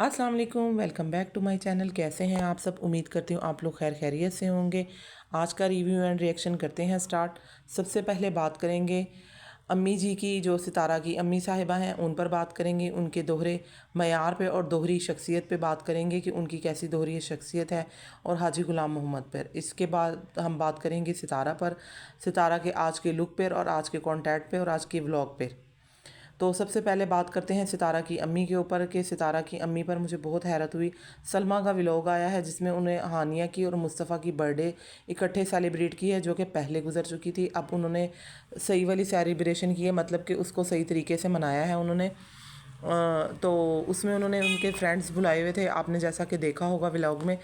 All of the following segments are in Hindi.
अस्सलाम वालेकुम, welcome back to my channel. कैसे हैं आप सब? उम्मीद करती हूँ आप लोग खैर खैरियत से होंगे। आज का रिव्यू एंड रिएक्शन करते हैं स्टार्ट। सबसे पहले बात करेंगे अम्मी जी की, जो सितारा की अम्मी साहिबा हैं उन पर बात करेंगे, उनके दोहरे मयार पे और दोहरी शख्सियत पे बात करेंगे कि उनकी कैसी दोहरी शख्सियत है, और हाजी गुलाम मोहम्मद पर। इसके बाद हम बात करेंगे सितारा पर, सितारा के आज के लुक पर और आज के कॉन्टैक्ट पे और आज के व्लॉग पर। तो सबसे पहले बात करते हैं सितारा की अम्मी के ऊपर कि सितारा की अम्मी पर मुझे बहुत हैरत हुई। सलमा का व्लॉग आया है जिसमें उन्हें हानिया की और मुस्तफ़ा की बर्थडे इकट्ठे सेलिब्रेट की है, जो कि पहले गुजर चुकी थी। अब उन्होंने सही वाली सेलिब्रेशन की है, मतलब कि उसको सही तरीके से मनाया है उन्होंने। तो उसमें उन्होंने उनके फ्रेंड्स बुलाए हुए थे, आपने जैसा कि देखा होगा व्लॉग में।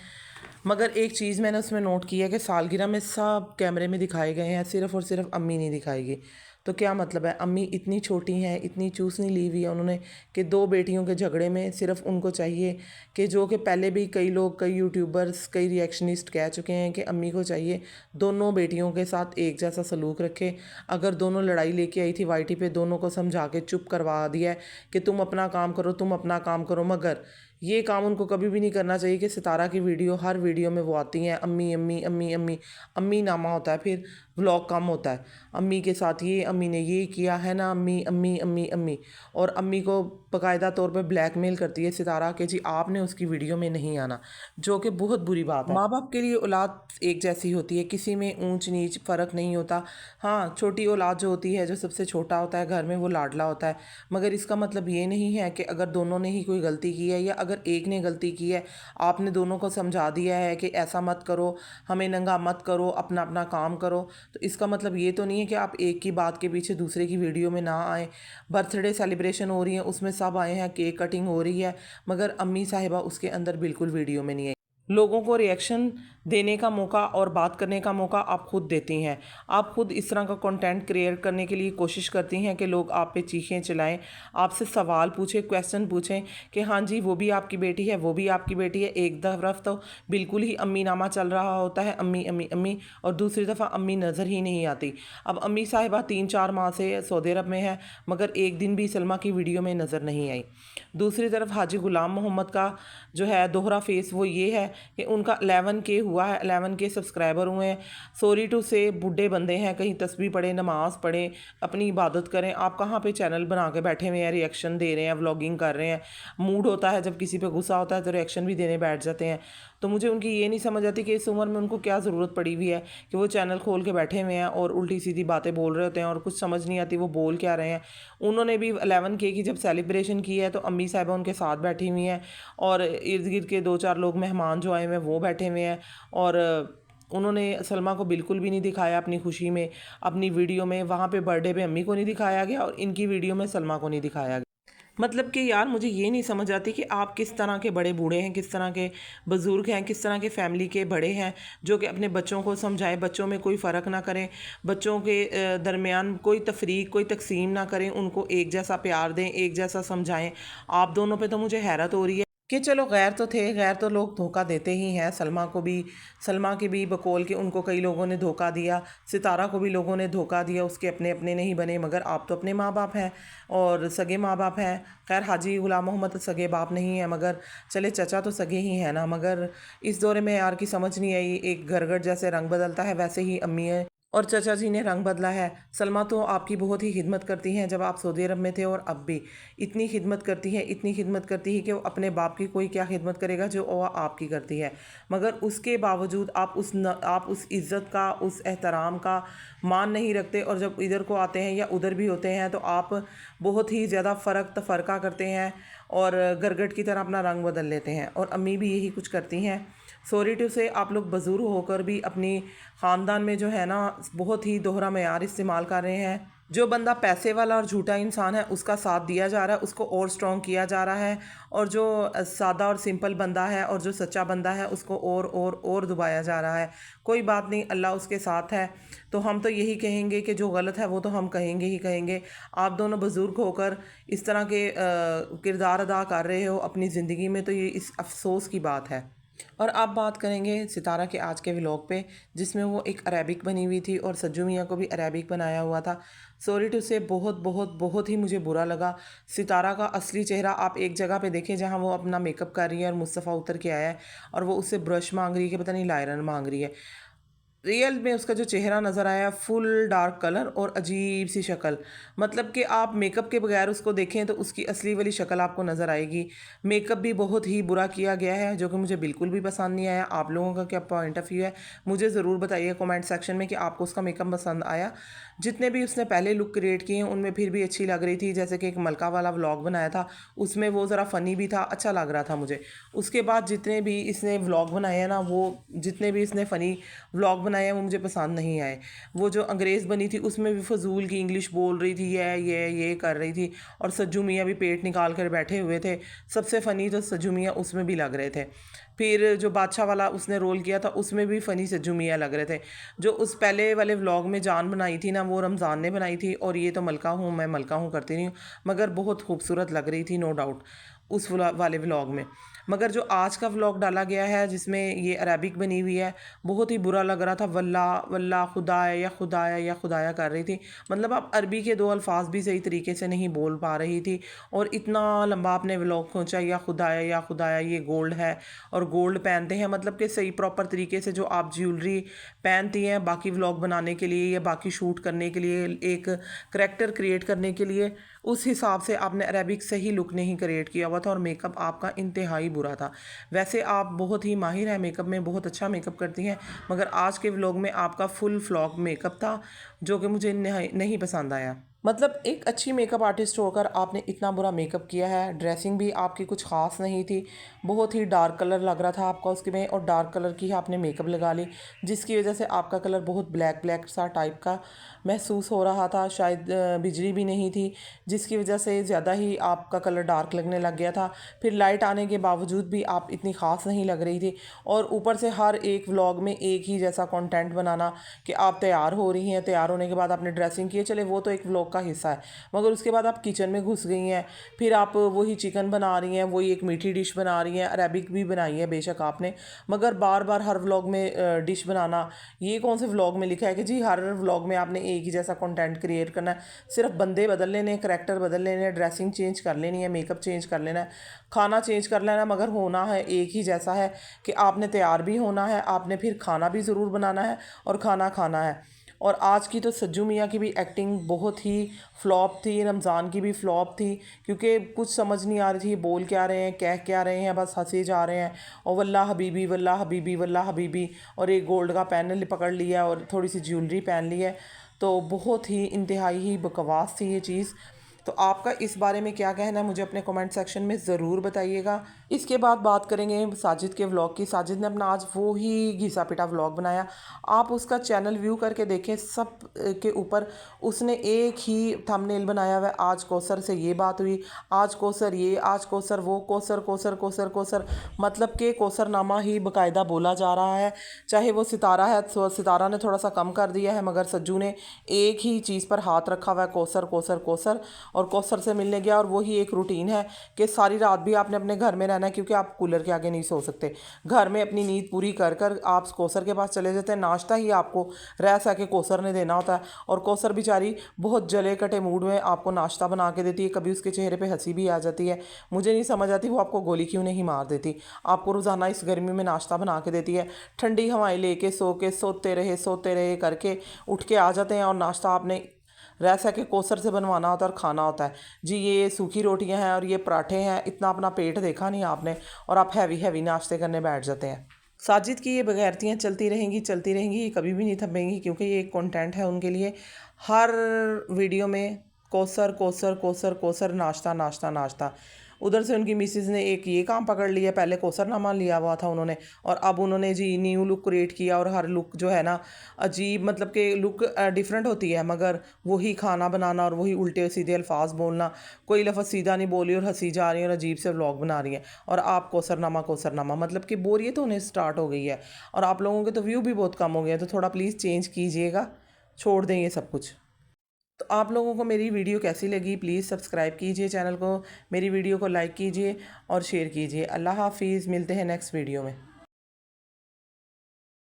मगर एक चीज़ मैंने उसमें नोट की है कि सालगिरह में सब कैमरे में दिखाए गए हैं, सिर्फ़ और सिर्फ अम्मी नहीं दिखाई गई। तो क्या मतलब है? अम्मी इतनी छोटी हैं, इतनी चूसनी ली हुई है उन्होंने कि दो बेटियों के झगड़े में सिर्फ उनको चाहिए कि, जो कि पहले भी कई लोग, कई यूट्यूबर्स, कई रिएक्शनिस्ट कह चुके हैं कि अम्मी को चाहिए दोनों बेटियों के साथ एक जैसा सलूक रखे। अगर दोनों लड़ाई लेके आई थी वाईटी पे, दोनों को समझा के चुप करवा दिया है कि तुम अपना काम करो, तुम अपना काम करो। मगर ये काम उनको कभी भी नहीं करना चाहिए कि सितारा की वीडियो, हर वीडियो में वो आती हैं अम्मी अम्मी अम्मी अम्मी। अम्मी नामा होता है, फिर व्लॉग कम होता है। अम्मी के साथ ये, अम्मी ने ये किया है ना, अम्मी अम्मी अम्मी अम्मी। और अम्मी को बाकायदा तौर पे ब्लैकमेल करती है सितारा कि जी आपने उसकी वीडियो में नहीं आना, जो कि बहुत बुरी बात है। माँ बाप के लिए औलाद एक जैसी होती है, किसी में ऊंच नीच फ़र्क नहीं होता। हाँ, छोटी औलाद जो होती है, जो सबसे छोटा होता है घर में, वो लाडला होता है। मगर इसका मतलब ये नहीं है कि अगर दोनों ने ही कोई गलती की है, या अगर एक ने गलती की है, आपने दोनों को समझा दिया है कि ऐसा मत करो, हमें नंगा मत करो, अपना अपना काम करो, तो इसका मतलब ये तो नहीं है कि आप एक की बात के पीछे दूसरे की वीडियो में ना आए। बर्थडे सेलिब्रेशन हो रही है, उसमें सब आए हैं, केक कटिंग हो रही है, मगर अम्मी साहिबा उसके अंदर बिल्कुल वीडियो में नहीं आई। लोगों को रिएक्शन देने का मौका और बात करने का मौका आप खुद देती हैं। आप खुद इस तरह का कंटेंट क्रिएट करने के लिए कोशिश करती हैं कि लोग आप पे चीखें चलाएं, आपसे सवाल पूछें, क्वेश्चन पूछें कि हाँ जी वो भी आपकी बेटी है, वो भी आपकी बेटी है। एक तरफ तो बिल्कुल ही अम्मी नामा चल रहा होता है, अम्मी अम्मी अम्मी, और दूसरी दफ़ा अम्मी नज़र ही नहीं आती। अब अम्मी साहिबा 3-4 माह से सऊदी अरब में है, मगर एक दिन भी सलमा की वीडियो में नज़र नहीं आई। दूसरी तरफ हाजी गुलाम मोहम्मद का जो है दोहरा फेस, वो ये है कि उनका 11K हुआ है, 11K सब्सक्राइबर हुए हैं। सॉरी टू से बूढ़े बंदे हैं, कहीं तस्बीह पढ़ें, नमाज़ पढ़ें, अपनी इबादत करें। आप कहाँ पे चैनल बना के बैठे हुए हैं, रिएक्शन दे रहे हैं, व्लॉगिंग कर रहे हैं। मूड होता है जब किसी पे गुस्सा होता है तो रिएक्शन भी देने बैठ जाते हैं। तो मुझे उनकी ये नहीं समझ आती कि इस उम्र में उनको क्या ज़रूरत पड़ी हुई है कि वो चैनल खोल के बैठे हुए हैं और उल्टी सीधी बातें बोल रहे होते हैं, और कुछ समझ नहीं आती वो बोल क्या रहे हैं। उन्होंने भी 11K की जब सेलिब्रेशन की है तो अम्मी साहिबा उनके साथ बैठी हुई हैं, और इर्द गिर्द के 2-4 लोग मेहमान जो आए हुए हैं वो बैठे हुए हैं। और उन्होंने सलमा को बिल्कुल भी नहीं दिखाया अपनी खुशी में, अपनी वीडियो में। वहाँ पे बर्थडे पे अम्मी को नहीं दिखाया गया और इनकी वीडियो में सलमा को नहीं दिखाया गया। मतलब कि यार, मुझे ये नहीं समझ आती कि आप किस तरह के बड़े बूढ़े हैं, किस तरह के बुज़ुर्ग हैं, किस तरह के फैमिली के बड़े हैं, जो कि अपने बच्चों को समझाएं, बच्चों में कोई फ़र्क ना करें, बच्चों के दरमियान कोई तफरीक, कोई तकसीम ना करें, उनको एक जैसा प्यार दें, एक जैसा समझाएं। आप दोनों पे तो मुझे हैरत हो रही है कि चलो गैर तो थे, गैर तो लोग धोखा देते ही हैं। सलमा को भी, सलमा के भी बकौल के उनको कई लोगों ने धोखा दिया, सितारा को भी लोगों ने धोखा दिया, उसके अपने अपने नहीं बने। मगर आप तो अपने माँ बाप हैं और सगे माँ बाप हैं। खैर हाजी गुलाम मोहम्मद तो सगे बाप नहीं है, मगर चले चचा तो सगे ही हैं ना। मगर इस दौरे में यार की समझ नहीं आई, एक गरगट जैसे रंग बदलता है वैसे ही अम्मी है और चचा जी ने रंग बदला है। सलमा तो आपकी बहुत ही खिदमत करती हैं, जब आप सऊदी अरब में थे और अब भी इतनी खिदमत करती हैं, इतनी खिदमत करती है कि वो अपने बाप की कोई क्या खिदमत करेगा जो वो आपकी करती है। मगर उसके बावजूद आप उस इज़्ज़त का, उस एहतराम का मान नहीं रखते, और जब इधर को आते हैं या उधर भी होते हैं तो आप बहुत ही ज़्यादा तफरका करते हैं और गरगट की तरह अपना रंग बदल लेते हैं। और अम्मी भी यही कुछ करती हैं। सॉरी टू से आप लोग बुज़ुर्ग होकर भी अपनी ख़ानदान में जो है ना, बहुत ही दोहरा मयार इस्तेमाल कर रहे हैं। जो बंदा पैसे वाला और झूठा इंसान है उसका साथ दिया जा रहा है, उसको और स्ट्रॉन्ग किया जा रहा है, और जो सादा और सिंपल बंदा है और जो सच्चा बंदा है उसको और दबाया जा रहा है। कोई बात नहीं, अल्लाह उसके साथ है। तो हम तो यही कहेंगे कि जो गलत है वो तो हम कहेंगे ही कहेंगे। आप दोनों बुज़ुर्ग होकर इस तरह के किरदार अदा कर रहे हो अपनी ज़िंदगी में, तो ये इस अफसोस की बात है। और अब बात करेंगे सितारा के आज के व्लॉग पे, जिसमें वो एक अरेबिक बनी हुई थी और सज्जू मियाँ को भी अरेबिक बनाया हुआ था। सॉरी टू से बहुत बहुत बहुत ही मुझे बुरा लगा। सितारा का असली चेहरा आप एक जगह पे देखें जहाँ वो अपना मेकअप कर रही है और मुस्तफ़ा उतर के आया है और वो उससे ब्रश मांग रही है कि पता नहीं लायरन मांग रही है। रियल में उसका जो चेहरा नज़र आया फुल डार्क कलर और अजीब सी शक्ल, मतलब कि आप मेकअप के बगैर उसको देखें तो उसकी असली वाली शक्ल आपको नज़र आएगी। मेकअप भी बहुत ही बुरा किया गया है जो कि मुझे बिल्कुल भी पसंद नहीं आया। आप लोगों का क्या पॉइंट ऑफ व्यू है मुझे ज़रूर बताइए कमेंट सेक्शन में कि आपको उसका मेकअप पसंद आया। जितने भी उसने पहले लुक क्रिएट किए हैं उनमें फिर भी अच्छी लग रही थी, जैसे कि एक मलका वाला व्लॉग बनाया था उसमें वो ज़रा फ़नी भी था, अच्छा लग रहा था मुझे। उसके बाद जितने भी इसने व्लॉग बनाए हैं ना, वो जितने भी इसने फ़नी व्लॉग बनाए हैं वो मुझे पसंद नहीं आए। वो जो अंग्रेज़ बनी थी उसमें भी फजूल की इंग्लिश बोल रही थी, ये कर रही थी और सज्जू मियाँ भी पेट निकाल कर बैठे हुए थे। सबसे फ़नी तो सज्जू मियाँ उसमें भी लग रहे थे। फिर जो बादशाह वाला उसने रोल किया था उसमें भी फ़नी सज्जू मियाँ लग रहे थे। जो उस पहले वाले व्लॉग में जान बनाई थी ना वो रमज़ान ने बनाई थी और ये तो मलका हूँ मैं मलका हूँ करती नहीं हूँ, मगर बहुत खूबसूरत लग रही थी नो डाउट उस वाले व्लॉग में। मगर जो आज का व्लॉग डाला गया है जिसमें ये अरेबिक बनी हुई है बहुत ही बुरा लग रहा था। वल्ला वल्ला खुदाया या खुदाया कर रही थी, मतलब आप अरबी के दो अल्फाज भी सही तरीके से नहीं बोल पा रही थी और इतना लंबा आपने व्लॉग खींचा या खुदाया ये गोल्ड है और गोल्ड पहनते हैं, मतलब कि सही प्रॉपर तरीके से जो आप ज्वेलरी पहनती हैं बाकी व्लॉग बनाने के लिए या बाकी शूट करने के लिए एक करैक्टर क्रिएट करने के लिए, उस हिसाब से आपने अरेबिक सही लुक नहीं क्रिएट किया हुआ था और मेकअप आपका इंतहाई बुरा था। वैसे आप बहुत ही माहिर हैं मेकअप में, बहुत अच्छा मेकअप करती हैं, मगर आज के व्लॉग में आपका फुल फ्लॉप मेकअप था जो कि मुझे नहीं पसंद आया। मतलब एक अच्छी मेकअप आर्टिस्ट होकर आपने इतना बुरा मेकअप किया है। ड्रेसिंग भी आपकी कुछ ख़ास नहीं थी, बहुत ही डार्क कलर लग रहा था आपका उसके में और डार्क कलर की आपने मेकअप लगा ली जिसकी वजह से आपका कलर बहुत ब्लैक ब्लैक सा टाइप का महसूस हो रहा था। शायद बिजली भी नहीं थी जिसकी वजह से ज़्यादा ही आपका कलर डार्क लगने लग गया था। फिर लाइट आने के बावजूद भी आप इतनी ख़ास नहीं लग रही थी और ऊपर से हर एक व्लॉग में एक ही जैसा कंटेंट बनाना कि आप तैयार हो रही हैं, तैयार होने के बाद आपने ड्रेसिंग की है, चले वो तो एक व्लॉग का हिस्सा है, मगर उसके बाद आप किचन में घुस गई हैं, फिर आप वही चिकन बना रही हैं, वही एक मीठी डिश बना रही हैं। अरेबिक भी बनाई है बेशक आपने, मगर बार बार हर व्लॉग में डिश बनाना, ये कौन से व्लॉग में लिखा है कि जी हर व्लॉग में आपने एक ही जैसा कंटेंट क्रिएट करना है। सिर्फ बंदे बदल लेने हैं, करैक्टर बदल लेने हैं, ड्रेसिंग चेंज कर लेनी है, मेकअप चेंज कर लेना है, खाना चेंज कर लेना है, मगर होना है एक ही जैसा है कि आपने तैयार भी होना है, आपने फिर खाना भी ज़रूर बनाना है और खाना खाना है। और आज की तो सज्जू मियाँ की भी एक्टिंग बहुत ही फ्लॉप थी, रमज़ान की भी फ्लॉप थी, क्योंकि कुछ समझ नहीं आ रही थी बोल क्या रहे हैं कह क्या रहे हैं, बस हंसे जा रहे हैं और वल्ला हबीबी वल्ला हबीबी वल्ला हबीबी और एक गोल्ड का पैनल पकड़ लिया और थोड़ी सी ज्वेलरी पहन ली है। तो बहुत ही इंतहाई ही बकवास थी ये चीज़। तो आपका इस बारे में क्या कहना है मुझे अपने कमेंट सेक्शन में ज़रूर बताइएगा। इसके बाद बात करेंगे साजिद के व्लॉग की। साजिद ने अपना आज वो ही घिसा पिटा व्लॉग बनाया, आप उसका चैनल व्यू करके देखें, सब के ऊपर उसने एक ही थंबनेल बनाया हुआ है, आज कौसर से ये बात हुई, आज कौसर ये, आज कौसर वो, कौसर कौसर कौसर कौसर, मतलब कि कौसरनामा ही बाकायदा बोला जा रहा है। चाहे वो सितारा है तो सितारा ने थोड़ा सा कम कर दिया है, मगर सज्जू ने एक ही चीज़ पर हाथ रखा हुआ है, कौसर कौसर कौसर, और कौसर से मिलने गया और वही एक रूटीन है कि सारी रात भी आपने अपने घर में रहना है क्योंकि आप कूलर के आगे नहीं सो सकते। घर में अपनी नींद पूरी कर कर आप कौसर के पास चले जाते हैं, नाश्ता ही आपको रह सह के कौसर ने देना होता है और कौसर बेचारी बहुत जले कटे मूड में आपको नाश्ता बना के देती है। कभी उसके चेहरे पे हंसी भी आ जाती है, मुझे नहीं समझ आती वो आपको गोली क्यों नहीं मार देती। आपको रोज़ाना इस गर्मी में नाश्ता बना के देती है, ठंडी हवाएं लेके सोते रहे करके उठ के आ जाते हैं और नाश्ता आपने रह सके कोसर से बनवाना होता है और खाना होता है। जी ये सूखी रोटियां हैं और ये पराठे हैं, इतना अपना पेट देखा नहीं आपने और आप हैवी हैवी नाश्ते करने बैठ जाते हैं। साजिद की ये बगैरतियाँ चलती रहेंगी, ये कभी भी नहीं थमेंगी क्योंकि ये एक कंटेंट है उनके लिए। हर वीडियो में कोसर कोसर कोसर कोसर, नाश्ता नाश्ता नाश्ता। उधर से उनकी मिसिज़ ने एक ये काम पकड़ लिया, पहले कोसरनामा लिया हुआ था उन्होंने और अब उन्होंने जी न्यू लुक क्रिएट किया और हर लुक जो है ना अजीब, मतलब कि लुक डिफरेंट होती है मगर वही खाना बनाना और वही उल्टे सीधे अल्फाज बोलना, कोई लफ्ज़ सीधा नहीं बोली और हंसी जा रही है और अजीब से व्लॉग बना रही है और आप कोसरनामा, मतलब कि बोरियत होने स्टार्ट हो गई है और आप लोगों के तो व्यू भी बहुत कम हो गए हैं, तो थोड़ा प्लीज़ चेंज कीजिएगा, छोड़ दें ये सब कुछ। तो आप लोगों को मेरी वीडियो कैसी लगी प्लीज़ सब्सक्राइब कीजिए चैनल को, मेरी वीडियो को लाइक कीजिए और शेयर कीजिए। अल्लाह हाफिज़, मिलते हैं नेक्स्ट वीडियो में।